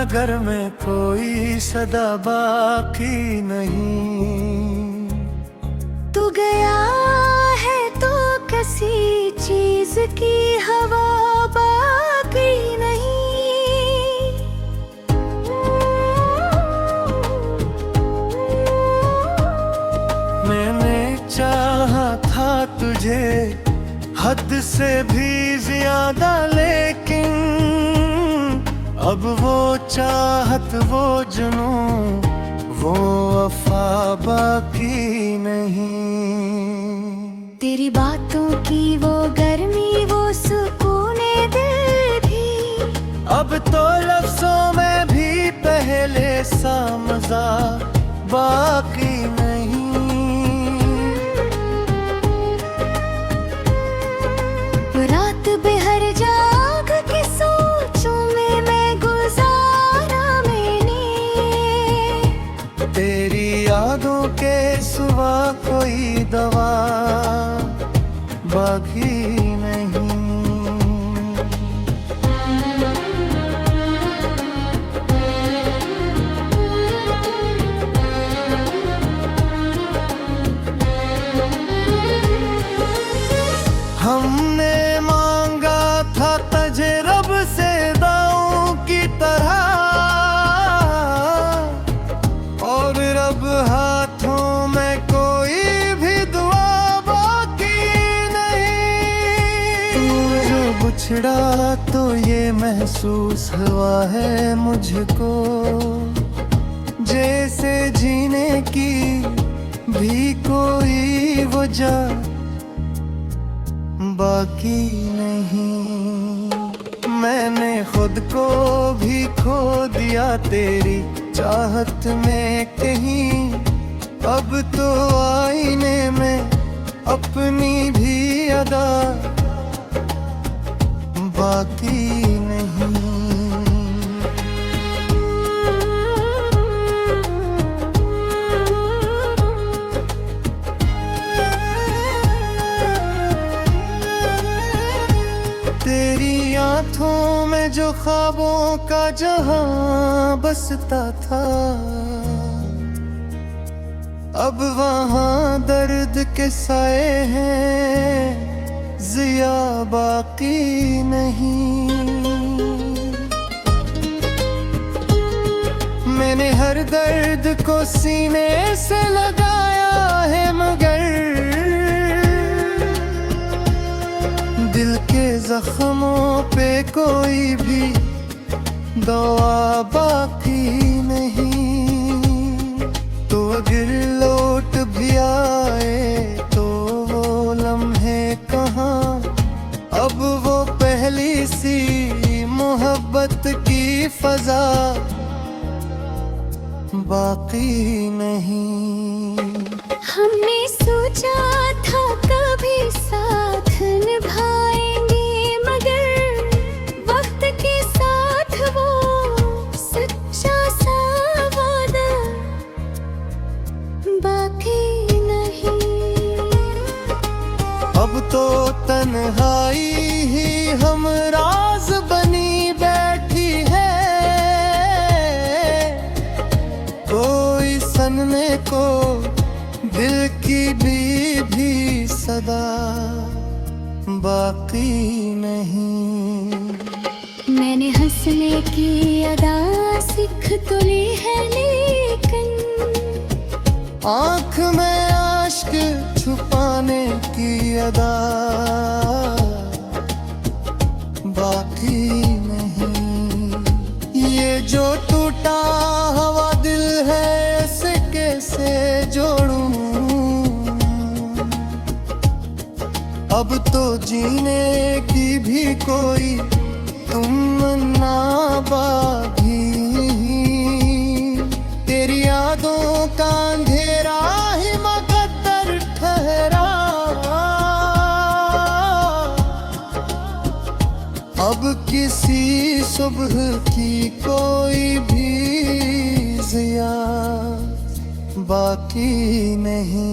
नगर में कोई सदा बाकी नहीं। तू गया है तो किसी चीज की हवा बाकी नहीं। मैंने चाहा था तुझे हद से भी ज्यादा, लेकिन अब वो चाहत, वो जुनून, वो वफा बाकी नहीं। तेरी बातों की वो गर्मी, वो सुकूने दिल भी अब तो लफ्जों में भी पहले सा मजा बाकी नहीं। रात बेहर जाग के सोचों में मैं गुजारा मैंने। तेरी यादों के सिवा कोई दवा बाकी नहीं। हमने मांगा था तुझे रब से दाऊं की तरह, और रब हाथों में कोई भी दुआ बाकी नहीं। तू जो बिछड़ा तो ये महसूस हुआ है मुझको, जैसे जीने की भी कोई वजह बाकी नहीं। मैंने खुद को भी खो दिया तेरी चाहत में कहीं, अब तो आईने में अपनी भी अदा बाकी नहीं। तेरी आँखों में जो ख्वाबों का जहां बसता था, अब वहां दर्द के साए हैं, जिया बाकी नहीं। मैंने हर दर्द को सीने से लगाया है, मगर दिल के जख्मों पे कोई भी दवा बाकी नहीं। तो अगर लौट भी आए तो वो लम्हे कहाँ, अब वो पहली सी मोहब्बत की फजा बाकी नहीं। हमने सोचा था कभी साथ निभाएंगे, मगर वक्त के साथ वो सच्चा सा वादा बाकी नहीं। अब तो तन्हाई ही हमराज बनी बैठी है, कोई सनने को दिल की भी सदा बाकी नहीं। मैंने हंसने की अदा सीख तो ली है, लेकिन आँख में आश्क छुपाने की अदा बाकी नहीं। ये जो टूटा हुआ दिल है, इसे कैसे जोड़ूं, अब तो जीने की भी कोई तमन्ना बाकी। तेरी यादों का अंधेरा ही मकद्दर ठहरा, अब किसी सुबह की कोई भी जिया बाकी नहीं।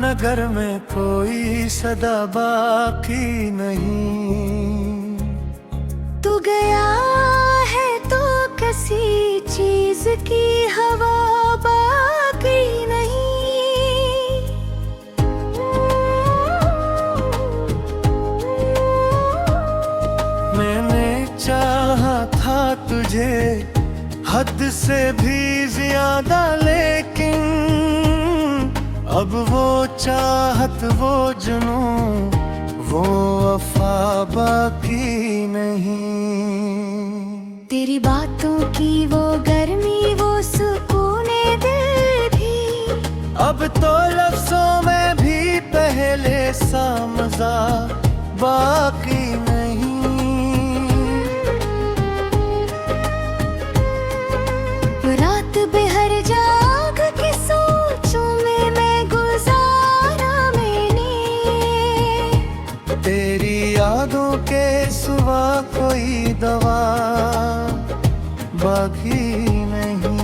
नगर में कोई सदा बाकी नहीं। तू गया है तो किसी चीज की हवा बाकी नहीं। मैंने चाहा था तुझे हद से भी ज्यादा, लेकिन अब वो चाहत, वो जुनून, वो वफा बाकी नहीं। तेरी बातों की वो गर्मी, वो सुकूने दिल भी अब तो लफ्जों में भी पहले सा मजा बाकी नहीं। रात बेहर जाग के सोचों में मैं गुजारा मैंने। तेरी यादों के सिवा कोई दवा बाकी नहीं।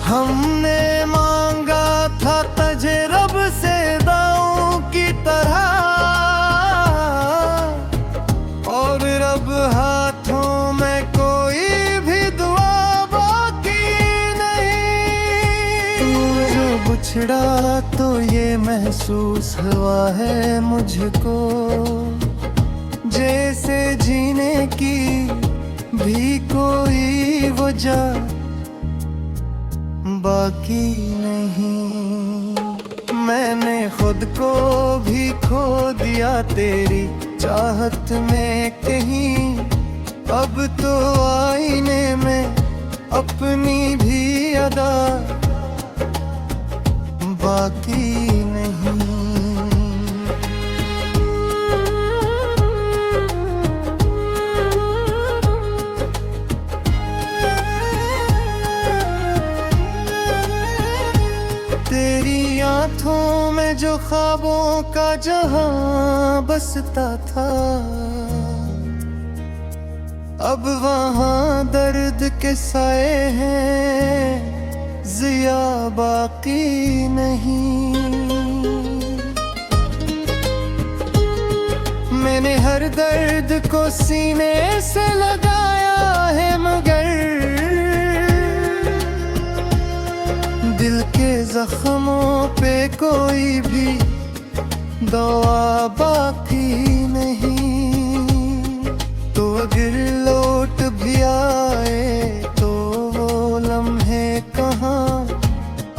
हमने मांगा था तुझे रब से दाऊं की तरह, और रब हाथों में कोई भी दुआ बाकी नहीं। तू जो बिछड़ा तो ये महसूस हुआ है मुझको, जैसे जीने की भी कोई वजह बाकी नहीं। मैंने खुद को भी खो दिया तेरी चाहत में कहीं, अब तो आईने में अपनी भी अदा बाकी नहीं। तेरी आंखों में जो ख्वाबों का जहां बसता था, अब वहां दर्द के साए हैं, जिया बाकी नहीं। मैंने हर दर्द को सीने से लगाया है, मगर दिल के जख्मों पे कोई भी दवा बाकी नहीं। तो अगर लौट भी आए तो वो लम्हे कहाँ,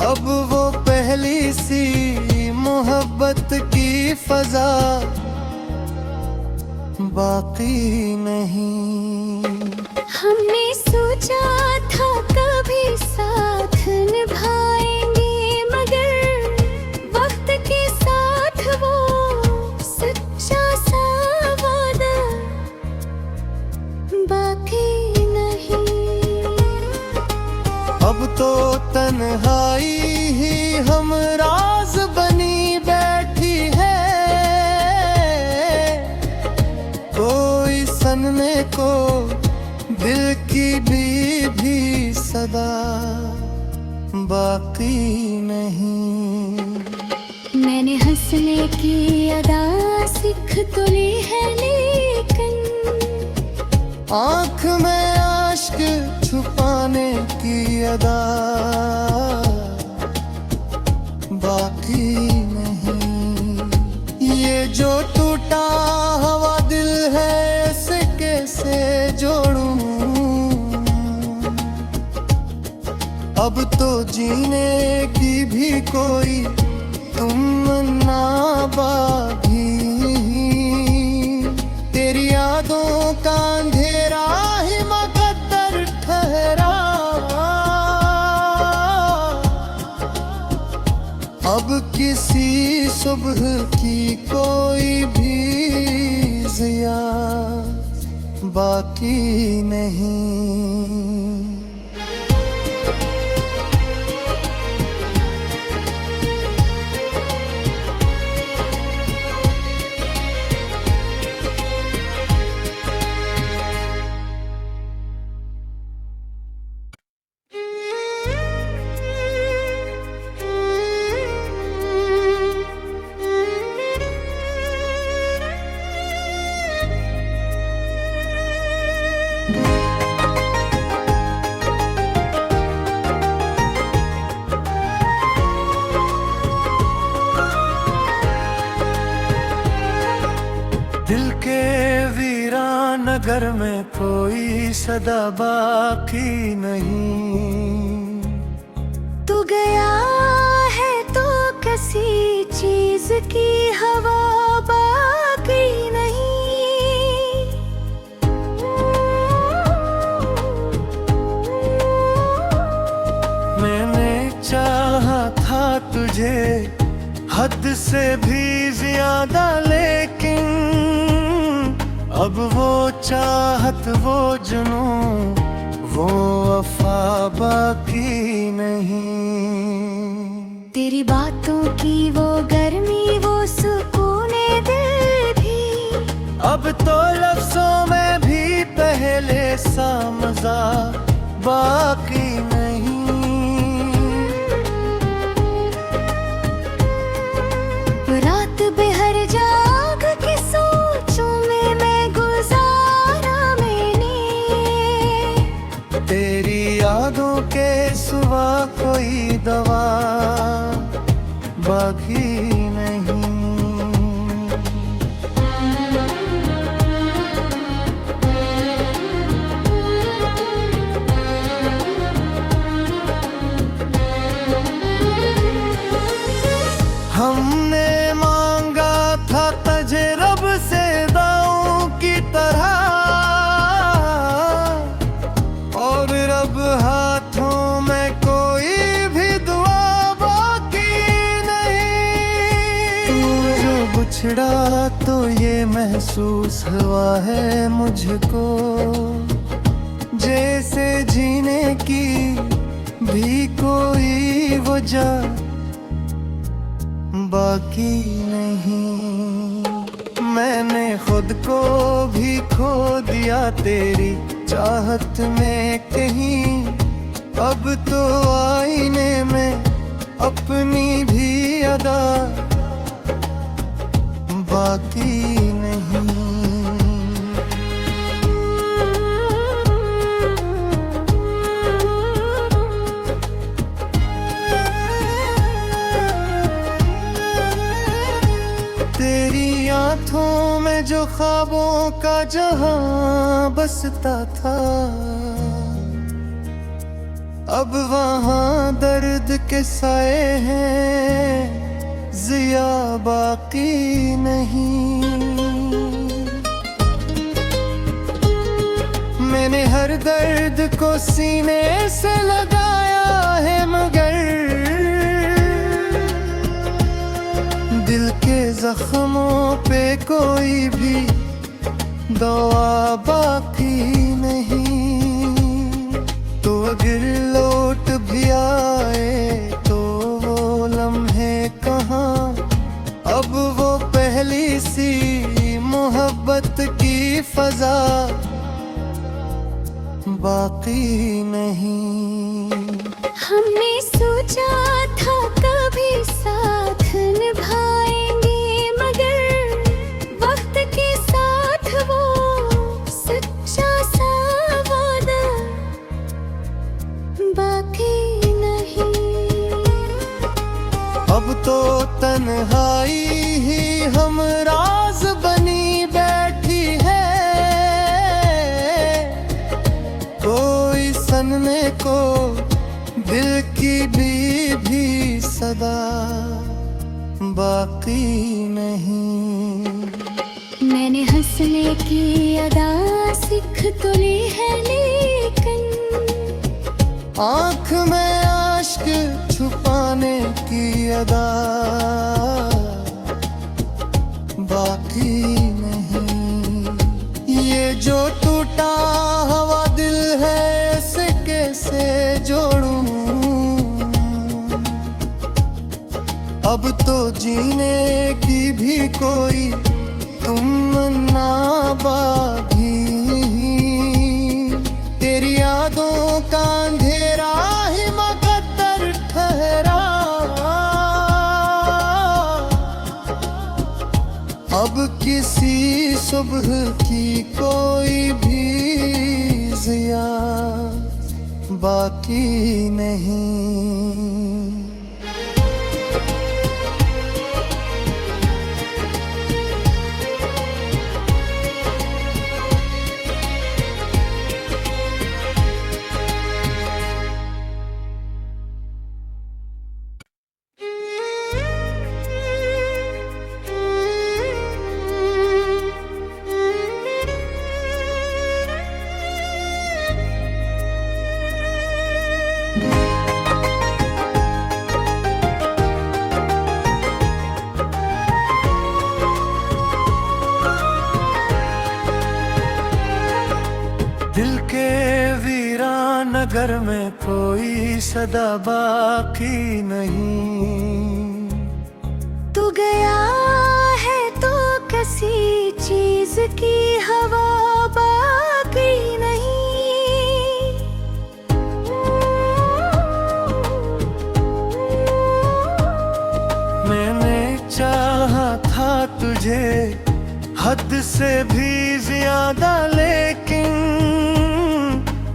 अब वो पहली सी मोहब्बत की फजा बाकी नहीं। हमने सोचा था कभी साथ निभाएंगे, मगर वक्त के साथ वो सच्चा सा वादा बाकी नहीं। अब तो तन्हाई ही हमराज बनी बैठी है, कोई सनने को दिल की भी सदा बाकी नहीं। मैंने हंसने की अदा सीख तो ली है, लेकिन आँख में आश्क छुपाने की अदा बाकी नहीं। ये जो टूटा हुआ दिल है, इसे कैसे जोड़ूं? अब तो जीने की भी कोई तमन्ना बाकी। तेरी यादों का अंधेरा ही मकद्दर ठहरा, अब किसी सुबह की कोई भी जिया बाकी नहीं। दिल के वीरान नगर में कोई सदा बाकी नहीं। तू गया है तो किसी चीज की हवा बाकी नहीं। मैंने चाहा था तुझे हद से भी ज्यादा, लेकिन अब वो चाहत, वो जुनून, वो वफा बाकी नहीं। तेरी बातों की वो गर्मी, वो सुकूने दिल भी अब तो लफ्जों में भी पहले सा मजा बाकी नहीं। रात बेहर जाग के सोचों में मैं गुजारा मैंने। तेरी यादों के सिवा कोई दवा बाकी नहीं। हमने मांगा था तुझे रब से दाऊं की तरह, और रब हाथों में कोई भी दुआ बाकी नहीं। तू जो बिछड़ा तो ये महसूस हुआ है मुझको, जैसे जीने की भी कोई वजह बाकी नहीं। मैंने खुद को भी खो दिया तेरी चाहत में कहीं, अब तो आईने में अपनी भी अदा बाकी नहीं। तेरी आंखों में जो ख्वाबों का जहां बसता था, अब वहां दर्द के साए हैं, जिया बाकी नहीं। मैंने हर दर्द को सीने से लगाया है, मगर दिल के जख्मों पे कोई भी दवा बाकी नहीं। तो अगर लौट भी आए तो वो लम्हे कहाँ, अब वो पहली सी मोहब्बत की फजा बाकी नहीं। हमने सोचा था कभी साथ निभाएंगे, मगर वक्त के साथ वो सच्चा सा वादा बाकी नहीं। अब तो तन्हाई ही हमराज बनी बैठी है, कोई सनने को दिल की भी सदा बाकी नहीं। मैंने हंसने की अदा सीख तो ली है, लेकिन आँख में आश्क छुपाने की अदा बाकी नहीं। ये जो टूटा हुआ दिल है, इसे कैसे जोड़ूं, अब तो जीने की भी कोई तमन्ना बाकी। तेरी यादों का अंधेरा ही मकद्दर ठहरा, अब किसी सुबह की कोई भी जिया बाकी नहीं। दिल के वीरान नगर में कोई सदा बाकी नहीं। तू गया है तो किसी चीज की हवा बाकी नहीं। मैंने चाहा था तुझे हद से भी ज्यादा, लेकिन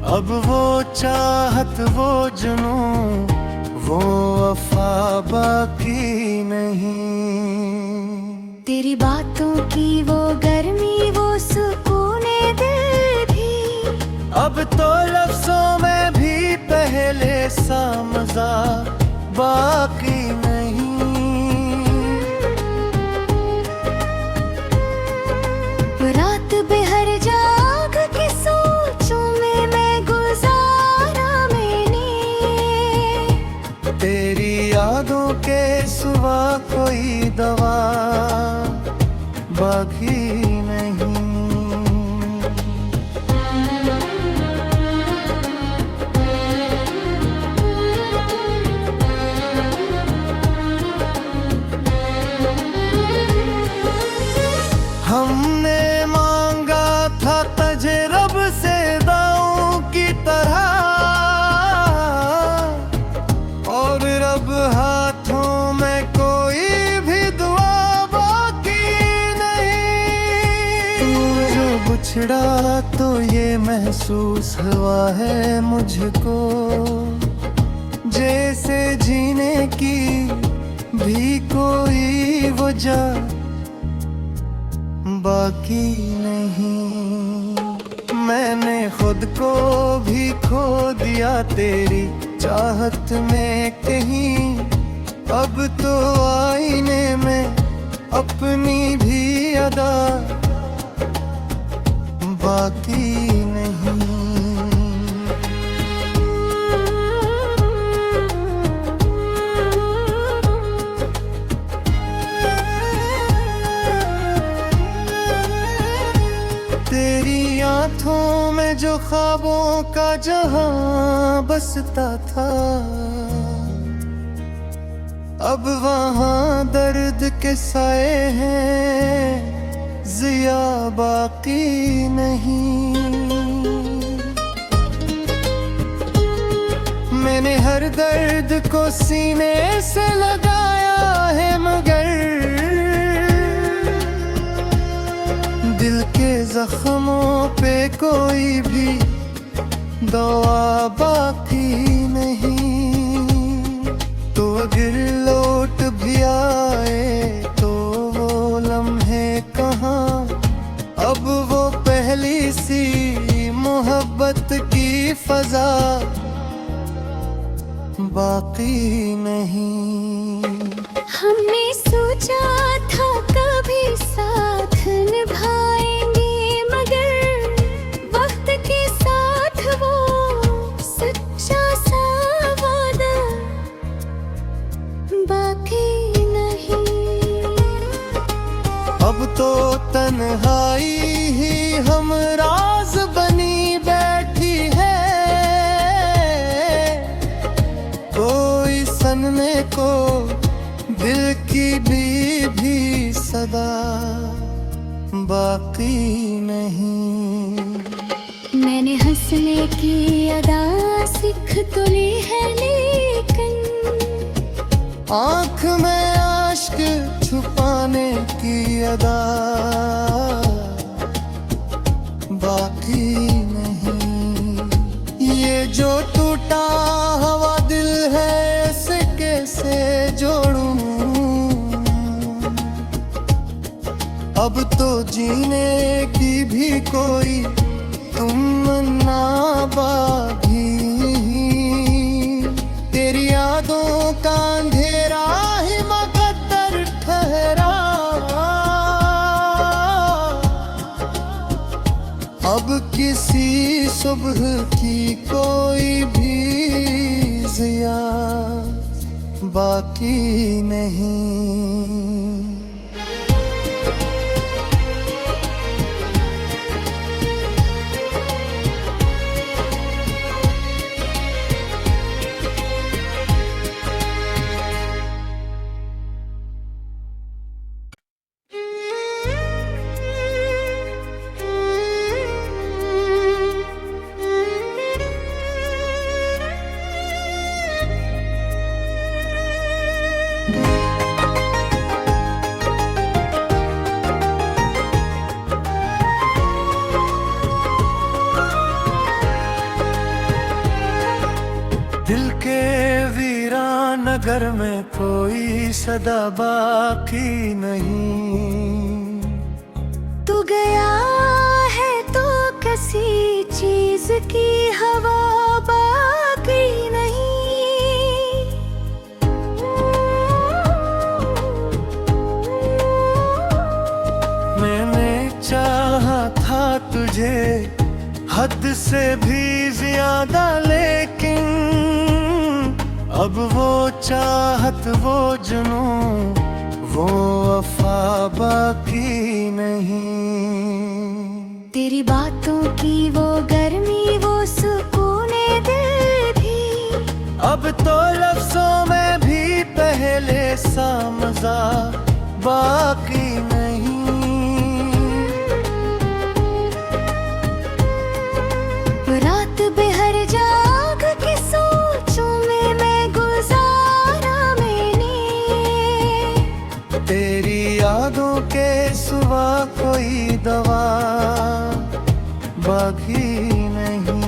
अब वो चाहत, वो जुनून, वो वफा बाकी नहीं। तेरी बातों की वो गर्मी, वो सुकूने दिल भी अब तो लफ्जों में भी पहले सा मजा बाकी नहीं। रात बेहर जाग के सोचों में मैं गुजारा मैंने। तेरी यादों के सिवा कोई दवा बाकी नहीं। हमने मांगा था तुझे रब से दाऊं की तरह, और रब हाथों में कोई भी दुआ बाकी नहीं। तू जो बिछड़ा तो ये महसूस हुआ है मुझको, जैसे जीने की भी कोई वजह बाकी नहीं। मैंने खुद को भी खो दिया तेरी चाहत में कहीं, अब तो आईने में अपनी भी अदा बाकी नहीं। तेरी आंखों में जो ख्वाबों का जहां बसता था, अब वहां दर्द के साए हैं, जिया बाकी नहीं। मैंने हर दर्द को सीने से लगाया है, मगर दिल के जख्मों पे कोई भी दवा बाकी नहीं। तो अगर लौट भी आए तो वो लम्हे कहाँ, अब वो पहली सी मोहब्बत की फजा बाकी नहीं। हमने सोचा था कभी साथ निभाएंगे, मगर वक्त के साथ वो सच्चा सा वादा बाकी नहीं। अब तो तन्हाई ही हमराज बनी बैठी है, कोई सनने को दिल की भी सदा बाकी नहीं। मैंने हंसने की अदा सीख तो ली है, लेकिन आँख में आश्क छुपाने की अदा बाकी नहीं। ये जो टूटा हुआ दिल है, इसे कैसे जोड़ूं, अब तो जीने की भी कोई तमन्ना बाकी। तेरी यादों का अंधेरा ही मकद्दर ठहरा, अब किसी सुबह की कोई भी जिया बाकी नहीं। नगर में कोई सदा बाकी नहीं। तू गया है तो किसी चीज की हवा बाकी नहीं। मैंने चाहा था तुझे हद से भी ज्यादा, लेकिन अब वो चाहत, वो जुनून, वो वफा बाकी नहीं। तेरी बातों की वो गर्मी, वो सुकूने दिल भी, अब तो लफ्जों में भी पहले सा मजा बाकी नहीं। रात बेहर जाग के सोचों में मैं गुजारा मैंने। तेरी यादों के सिवा कोई दवा बाकी नहीं।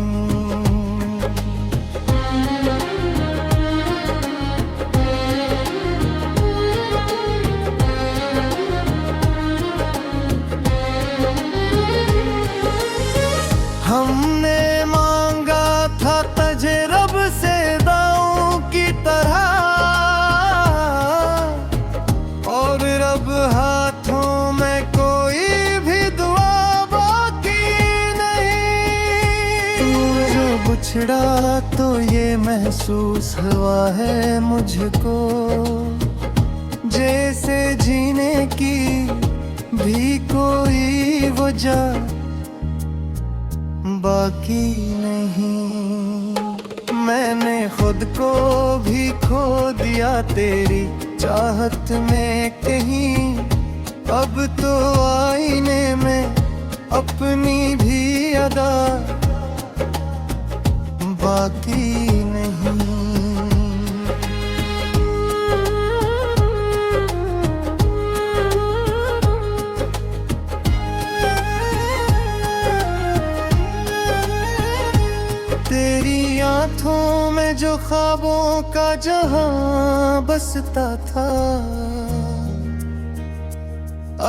हमने मांगा था तुझे रब से दाऊं की तरह, और रब हाथों में कोई भी दुआ बाकी नहीं। तू जो बिछड़ा तो ये महसूस हुआ है मुझको, जैसे जीने की भी कोई वजह बाकी नहीं। मैंने खुद को भी खो दिया तेरी चाहत में कहीं, अब तो आईने में अपनी भी अदा बाकी नहीं। तेरी आंखों में जो ख्वाबों का जहां बसता था,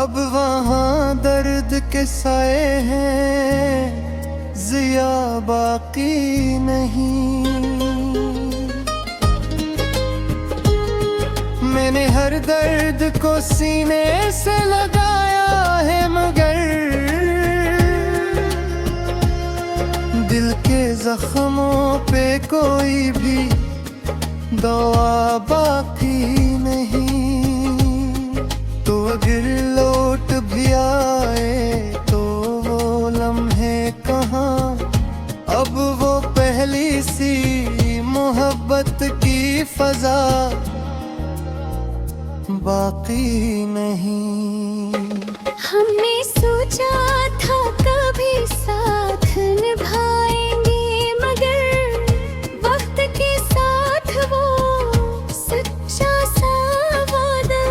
अब वहां दर्द के साए हैं, जिया बाकी नहीं। मैंने हर दर्द को सीने से लगाया है, मगर दिल के जख्मों पे कोई भी दवा बाकी नहीं। तो अगर लौट भी आए तो वो लम्हे कहाँ, अब वो पहली सी मोहब्बत की फजा बाकी नहीं। हमने सोचा था कभी साथ निभाएंगे, मगर वक्त के साथ वो सच्चा सा वादा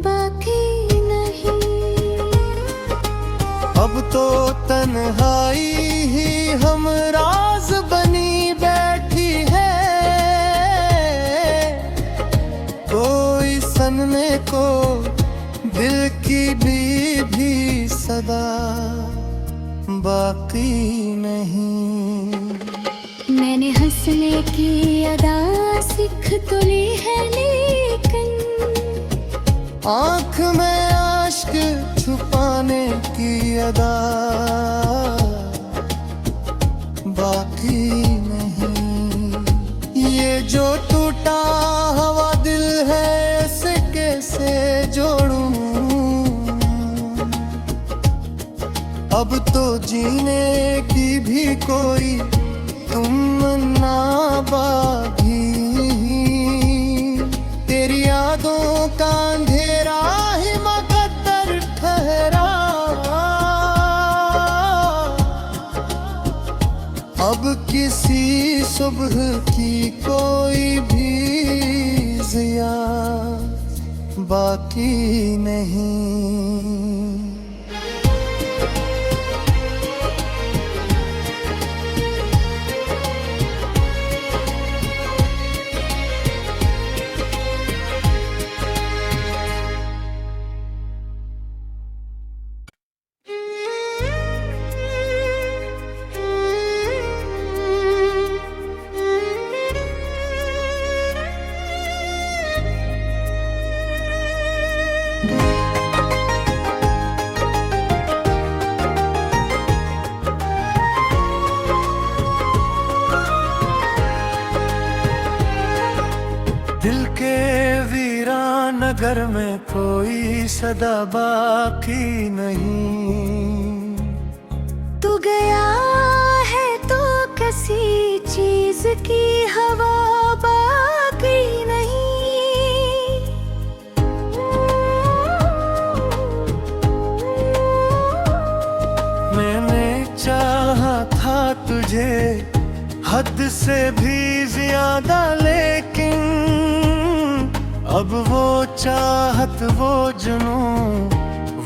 बाकी नहीं। अब तो तन्हाई ही हमराज बनी बैठी है, कोई सनने को दिल की भी सदा बाकी नहीं। मैंने हंसने की अदा सीख तो ली है, लेकिन आँख में आश्क छुपाने की अदा बाकी नहीं। ये जो टूटा हुआ दिल है, इसे कैसे जोड़ूं, अब तो जीने की भी कोई तमन्ना बाकी। तेरी यादों का अंधेरा ही मकद्दर ठहरा, अब किसी सुबह की कोई भी जिया बाकी नहीं। सागर में कोई सदा बाकी नहीं। तू गया है तो किसी चीज की हवा बाकी नहीं। मैंने चाहा था तुझे हद से भी ज्यादा, लेकिन अब वो चाहत, वो जुनून,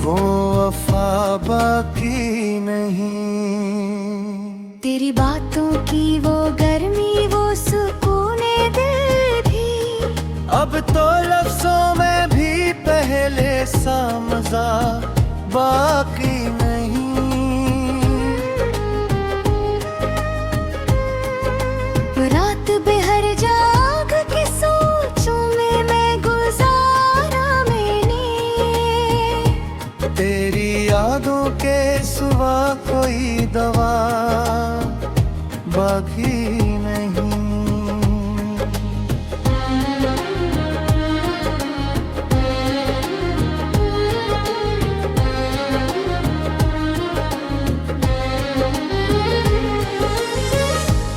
वो वफा बाकी नहीं। तेरी बातों की वो गर्मी, वो सुकूने दिल भी अब तो लफ्जों में भी पहले सा मजा बाकी नहीं। रात बेहर जाग के सोचों में मैं गुजारा मैंने। तेरी यादों के सिवा कोई दवा बाकी नहीं।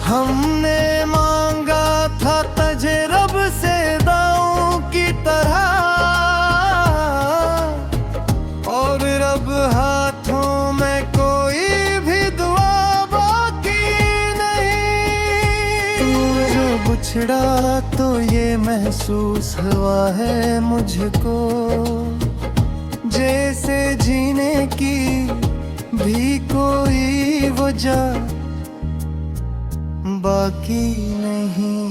हमने मांगा था तुझे रब से दाऊं की तरह, और रब हाथों में कोई भी दुआ बाकी नहीं। तू जो बिछड़ा तो ये महसूस हुआ है मुझको, जैसे जीने की भी कोई वजह बाकी नहीं।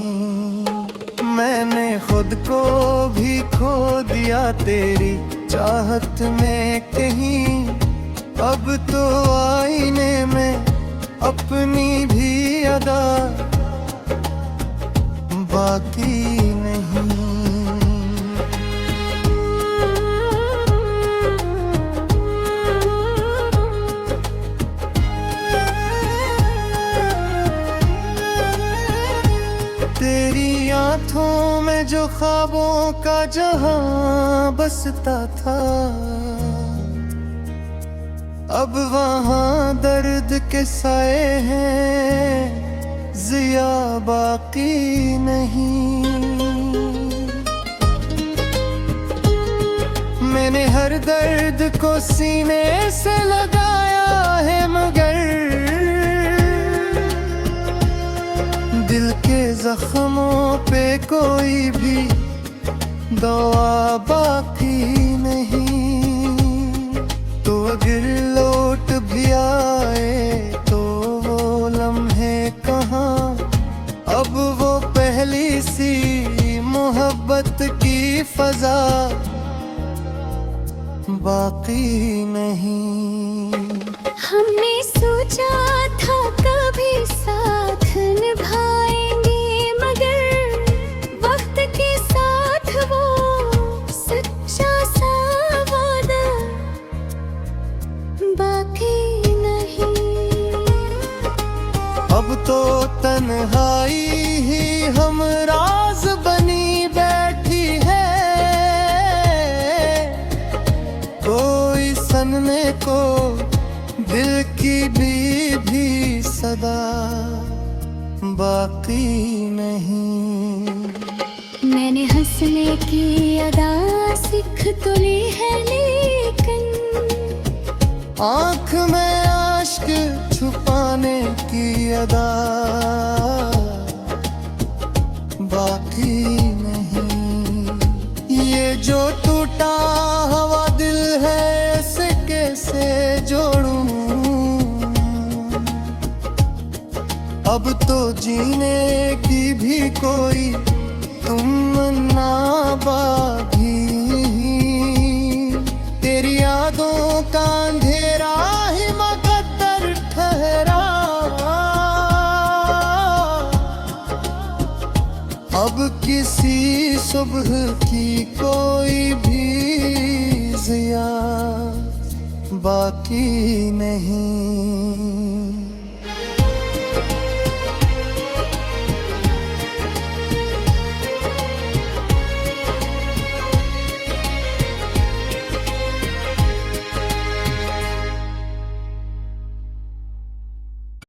मैंने खुद को भी खो दिया तेरी चाहत में कहीं, अब तो आईने में अपनी भी अदा बाकी नहीं। तेरी आंखों में जो ख्वाबों का जहां बसता था, अब वहां दर्द के साए हैं, जिया बाकी नहीं। मैंने हर दर्द को सीने से लगाया है, मगर दिल के जख्मों पे कोई भी दवा बाकी नहीं। तो अगर लौट भी आए तो वो लम्हे कहाँ, अब वो पहली सी मोहब्बत की फजा बाकी नहीं। हमने सोचा था कभी साथ निभाएंगे, मगर वक्त के साथ वो सच्चा सा वादा बाकी नहीं। अब तो तन्हाई ही हमराज बनी बैठी है, कोई सनने को दिल की भी सदा बाकी नहीं। मैंने हंसने की अदा सीख तो ली है, लेकिन आँख में आश्क छुपाने की अदा बाकी नहीं। ये जो टूटा हुआ दिल है, इसे कैसे जोड़ूं, अब तो जीने की भी कोई तमन्ना बाकी। तेरी यादों का अंधेरा ही मकद्दर ठहरा, अब किसी सुबह की कोई भी जिया बाकी नहीं।